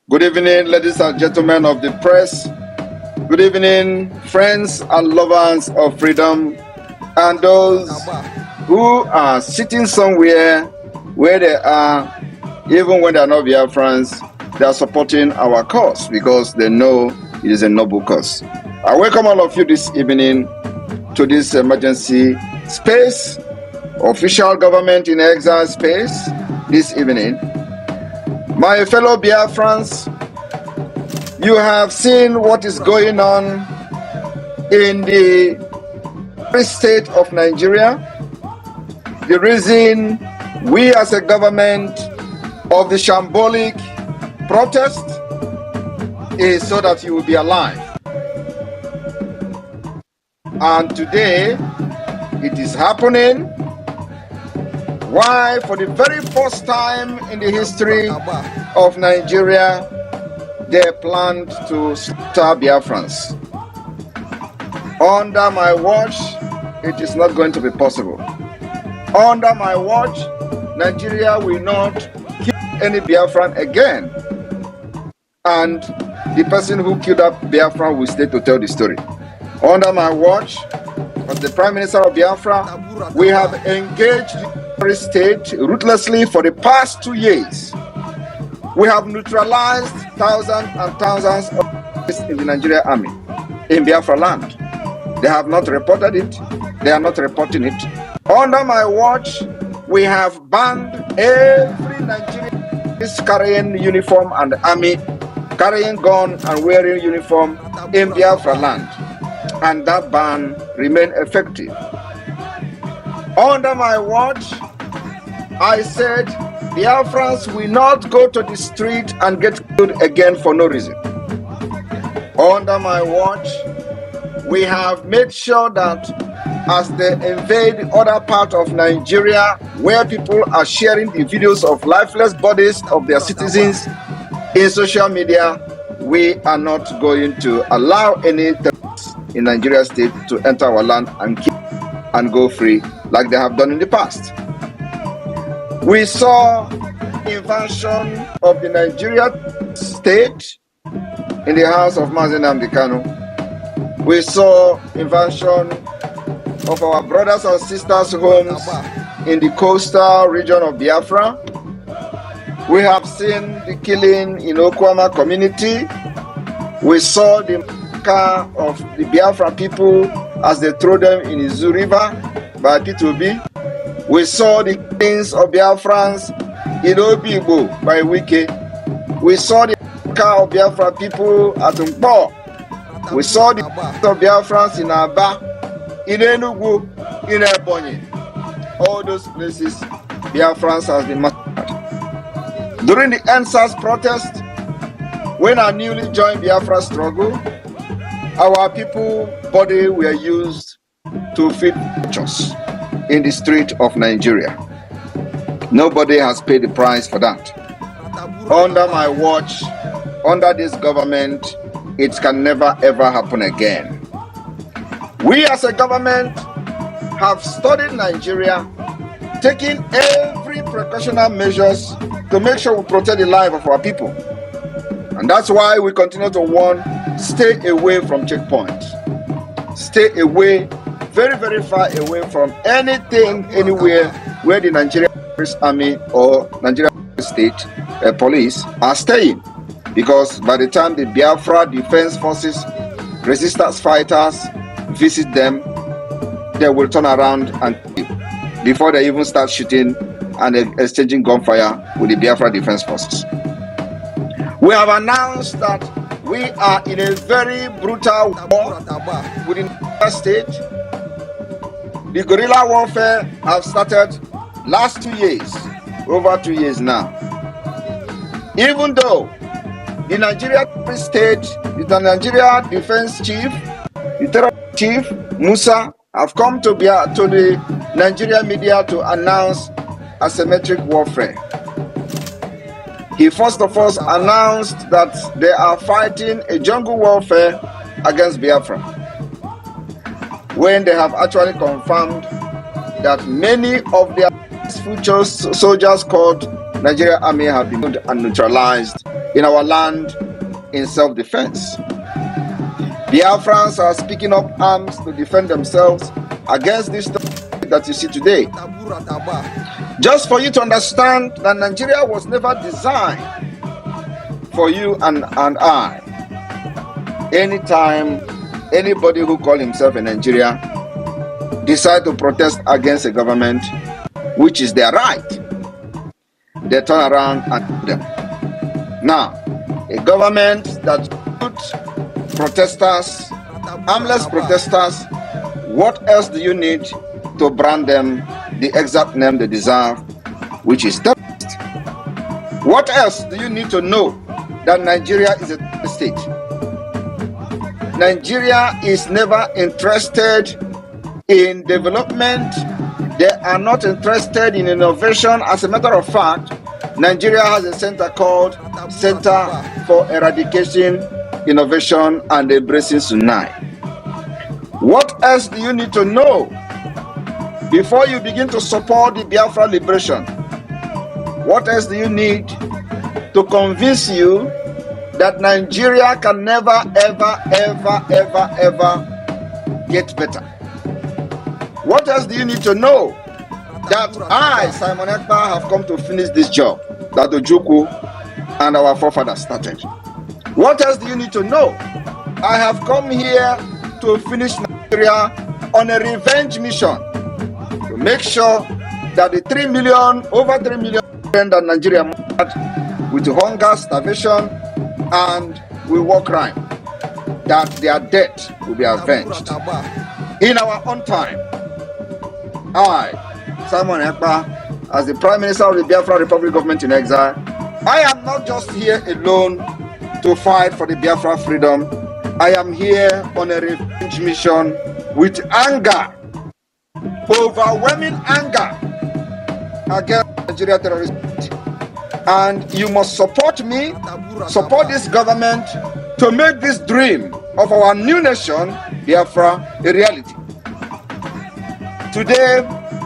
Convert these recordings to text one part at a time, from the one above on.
Good evening, ladies and gentlemen of the press. Good evening, friends and lovers of freedom, and those who are sitting somewhere where they are, even when they are not Biafrans, they are supporting our cause because they know it is a noble cause. I welcome all of you this evening to this emergency space, official government in exile space this evening. My fellow Biafrans, you have seen what is going on in the free state of Nigeria. The reason we as a government of the shambolic protest is so that you will be alive. And today, it is happening. Why? For the very first time in the history of Nigeria, they planned to slaughter Biafrans. Under my watch, it is not going to be possible. Under my watch, Nigeria will not kill any Biafran again. And the person who killed that Biafran will stay to tell the story. Under my watch, as the Prime Minister of Biafra, we have engaged the state ruthlessly for the past 2 years. We have neutralized thousands and thousands of terrorists in the Nigerian army in Biafra land. They have not reported it. They are not reporting it. Under my watch, we have banned every Nigerian carrying uniform and army, carrying gun and wearing uniform in Biafra land. And that ban remained effective. Under my watch, I said Biafrans will not go to the street and get killed again for no reason. Under my watch, we have made sure that as they invade other parts of Nigeria where people are sharing the videos of lifeless bodies of their citizens in social media, we are not going to allow any terrorists in Nigeria state to enter our land and kill and go free like they have done in the past. We saw invasion of the Nigerian state in the house of Mazen Amdekano. We saw invasion of our brothers and sisters' homes in the coastal region of Biafra. We have seen the killing in Okwama community. We saw the massacre of the Biafra people as they threw them in the Izu River by P2B. We saw the killings of Biafrans in Obibo by Wike. We saw the massacre of Biafra people at Mpo. We saw the of Biafrans in Aba, in Enugu, in Ebonyi. All those places, Biafrans has been massacred. During the NSAS protest, when I newly joined Biafra struggle, our people body were used to feed vultures in the street of Nigeria. Nobody has paid the price for that. Under my watch, under this government, it can never ever happen again. We as a government have studied Nigeria, taking every precautionary measures to make sure we protect the life of our people. And that's why we continue to warn, stay away from checkpoints. Stay away, very, very far away from anything, anywhere where the Nigerian army or Nigerian state police are staying. Because by the time the Biafra Defense Forces, resistance fighters visit them, they will turn around and kill before they even start shooting and exchanging gunfire with the Biafra Defense Forces. We have announced that we are in a very brutal war within the state. The guerrilla warfare have started last 2 years, over 2 years now. Even though the Nigeria state, the Nigeria defense chief, the terror chief, Musa, have come to the Nigerian media to announce asymmetric warfare. He first of all announced that they are fighting a jungle warfare against Biafra, when they have actually confirmed that many of their future soldiers called Nigerian army have been killed and neutralized in our land in self-defense. Biafrans are speaking up arms to defend themselves against this that you see today. Just for you to understand that Nigeria was never designed for you and I. Anytime anybody who calls himself a Nigerian decide to protest against a government, which is their right, they turn around and do them. Now, a government that puts protesters, harmless protesters, what else do you need to brand them the exact name they deserve, which is terrorist? What else do you need to know that Nigeria is a terrorist state? Nigeria is never interested in development. They are not interested in innovation. As a matter of fact, Nigeria has a center called Center for Eradication, Innovation and Embracing Tsunami. What else do you need to know before you begin to support the Biafra liberation? What else do you need to convince you that Nigeria can never, ever, ever, ever, ever get better? What else do you need to know that I, Simon Ekpa, have come to finish this job that Ojukwu and our forefathers started? What else do you need to know? I have come here to finish Nigeria on a revenge mission to make sure that the over 3 million that Nigeria had with hunger, starvation, and with war crime, that their debt will be avenged in our own time. I, Simon Ekpa, as the Prime Minister of the Biafra Republic Government in Exile, I am not just here alone to fight for the Biafra freedom. I am here on a revenge mission with anger, overwhelming anger against Nigeria terrorism. And you must support me, support this government to make this dream of our new nation, Biafra, a reality. Today,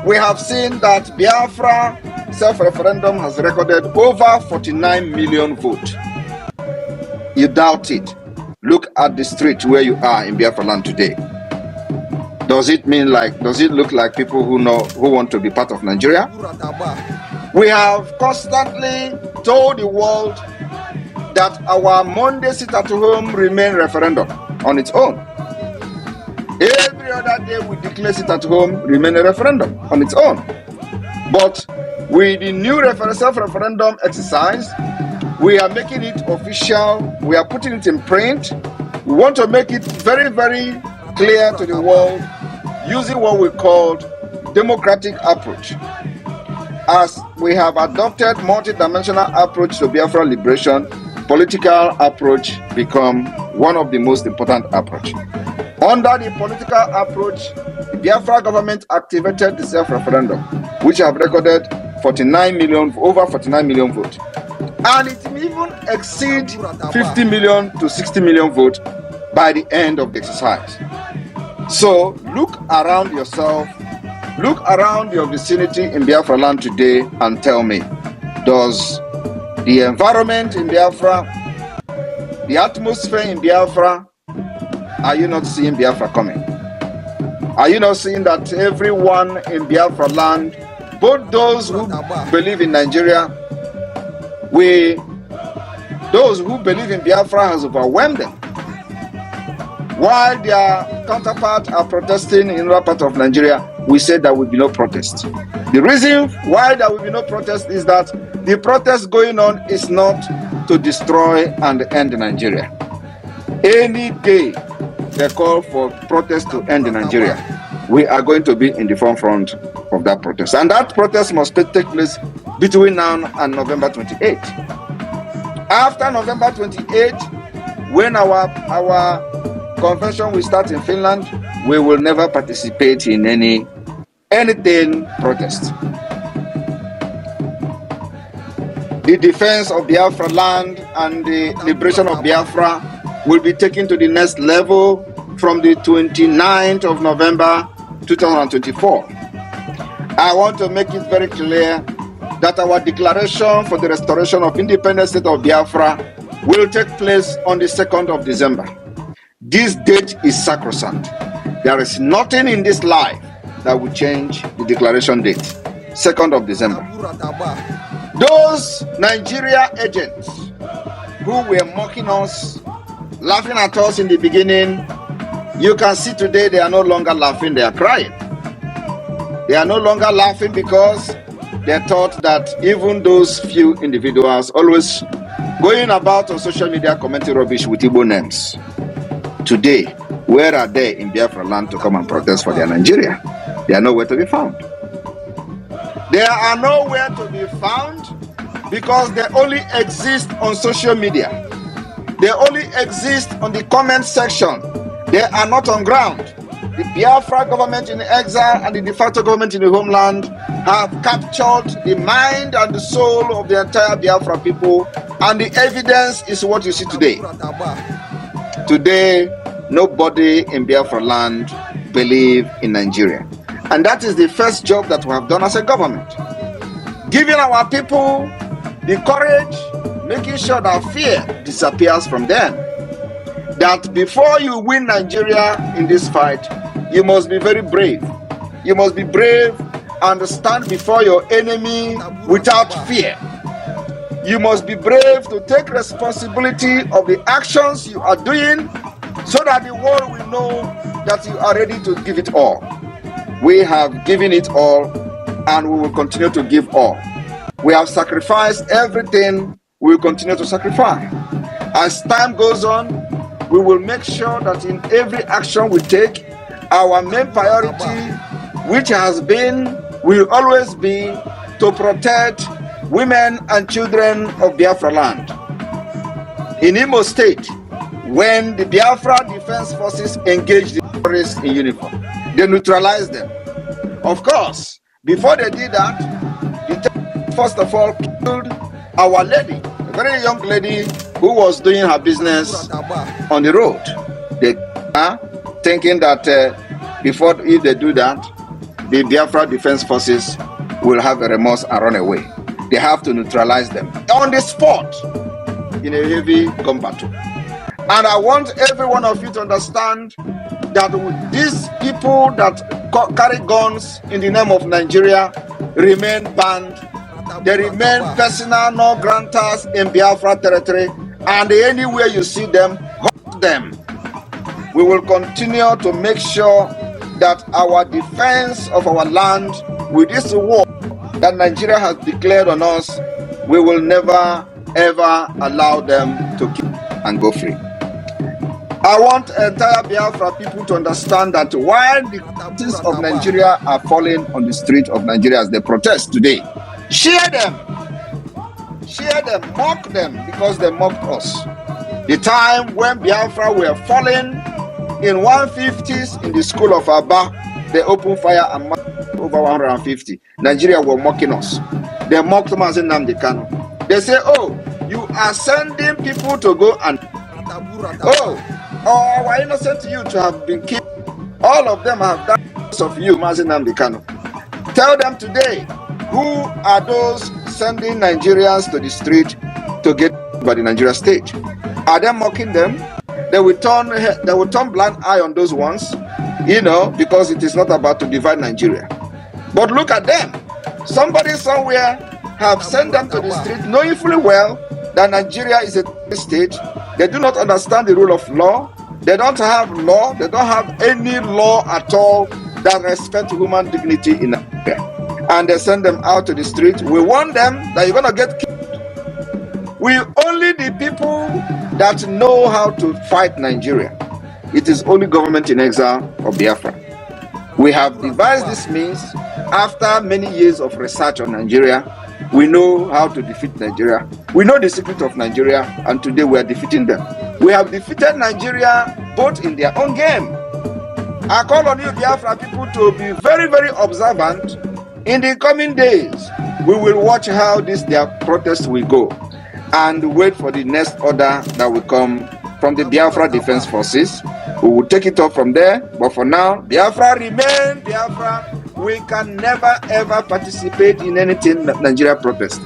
we have seen that Biafra self-referendum has recorded over 49 million votes. You doubt it? Look at the street where you are in Biafra land today. Does it look like people who want to be part of Nigeria? We have constantly told the world that our Monday sit-at-home remain referendum on its own. Every other day we declare sit-at-home remain a referendum on its own. But with the new self-referendum exercise, we are making it official. We are putting it in print. We want to make it very, very clear to the world using what we call democratic approach. As we have adopted multi-dimensional approach to Biafra liberation, political approach become one of the most important approach. Under the political approach, the Biafra government activated the self-referendum, which have recorded over 49 million votes. And it will even exceed 50 million to 60 million votes by the end of the exercise. So look around yourself, look around your vicinity in Biafra land today and tell me, does the environment in Biafra, the atmosphere in Biafra, are you not seeing Biafra coming? Are you not seeing that everyone in Biafra land, both those who believe in Nigeria, those who believe in Biafra has overwhelmed them, while their counterparts are protesting in other part of Nigeria? We said there will be no protest. The reason why there will be no protest is that the protest going on is not to destroy and end Nigeria. Any day they call for protest to end Nigeria, we are going to be in the forefront of that protest. And that protest must take place between now and November 28. After November 28, when our convention will start in Finland, we will never participate in anything protest. The defense of Biafra land and the liberation of Biafra will be taken to the next level from the 29th of November 2024. I want to make it very clear that our declaration for the restoration of independent state of Biafra will take place on the 2nd of December. This date is sacrosanct. There is nothing in this life that will change the declaration date, 2nd of December. Those Nigeria agents who were mocking us, laughing at us in the beginning, you can see today they are no longer laughing, they are crying. They are no longer laughing because they thought that even those few individuals always going about on social media commenting rubbish with Igbo names. Today, where are they in Biafra land to come and protest for their Nigeria? They are nowhere to be found. They are nowhere to be found because they only exist on social media. They only exist on the comment section. They are not on ground. The Biafra government in exile and the de facto government in the homeland have captured the mind and the soul of the entire Biafra people, and the evidence is what you see today. Today, nobody in Biafra land believes in Nigeria. And that is the first job that we have done as a government. Giving our people the courage, making sure that fear disappears from them. That before you win Nigeria in this fight, you must be very brave. You must be brave and stand before your enemy without fear. You must be brave to take responsibility of the actions you are doing so that the world will know that you are ready to give it all. We have given it all and we will continue to give all. We have sacrificed everything, we will continue to sacrifice. As time goes on, we will make sure that in every action we take, our main priority, which has been, will always be, to protect women and children of Biafra land. In Imo State, when the Biafra Defense Forces engaged the terrorists in uniform, they neutralized them. Of course, before they did that, they first of all killed our lady, a very young lady who was doing her business on the road. They are thinking that if they do that, the Biafra Defense Forces will have a remorse and run away. They have to neutralize them on the spot in a heavy combat. And I want every one of you to understand that these people that carry guns in the name of Nigeria remain banned. They remain personal non-grantors in Biafra territory, and anywhere you see them, hold them. We will continue to make sure that our defense of our land with this war that Nigeria has declared on us, we will never ever allow them to kill and go free. I want entire Biafra people to understand that while the citizens of Nigeria are falling on the street of Nigeria as they protest today, cheer them, mock them because they mocked us. The time when Biafra were falling in 150s in the school of Aba, they opened fire and murdered over 150. Nigeria were mocking us. They mocked Mazi Nnamdi Kanu. They say, oh, you are sending people to go and our innocent youth have been killed. All of them have died because of you, Mazi Nnamdi Kanu. Tell them today, who are those sending Nigerians to the street to get by the Nigeria state? Are they mocking them? They will turn blind eye on those ones, because it is not about to divide Nigeria. But look at them. Somebody somewhere have sent them to the street, knowing fully well that Nigeria is a state. They do not understand the rule of law. They don't have law. They don't have any law at all that respects human dignity in Nigeria. And they send them out to the street. We warn them that you're going to get killed. We only the people that know how to fight Nigeria. It is only government in exile of Biafra. We have devised this means after many years of research on Nigeria. We know how to defeat Nigeria. We know the secret of Nigeria, and today we are defeating them. We have defeated Nigeria both in their own game. I call on you, Biafra people, to be very, very observant. In the coming days, we will watch how their protest will go and wait for the next order that will come from the Biafra Defense Forces. We will take it up from there. But for now, Biafra remain Biafra. We can never ever participate in anything that Nigeria protests.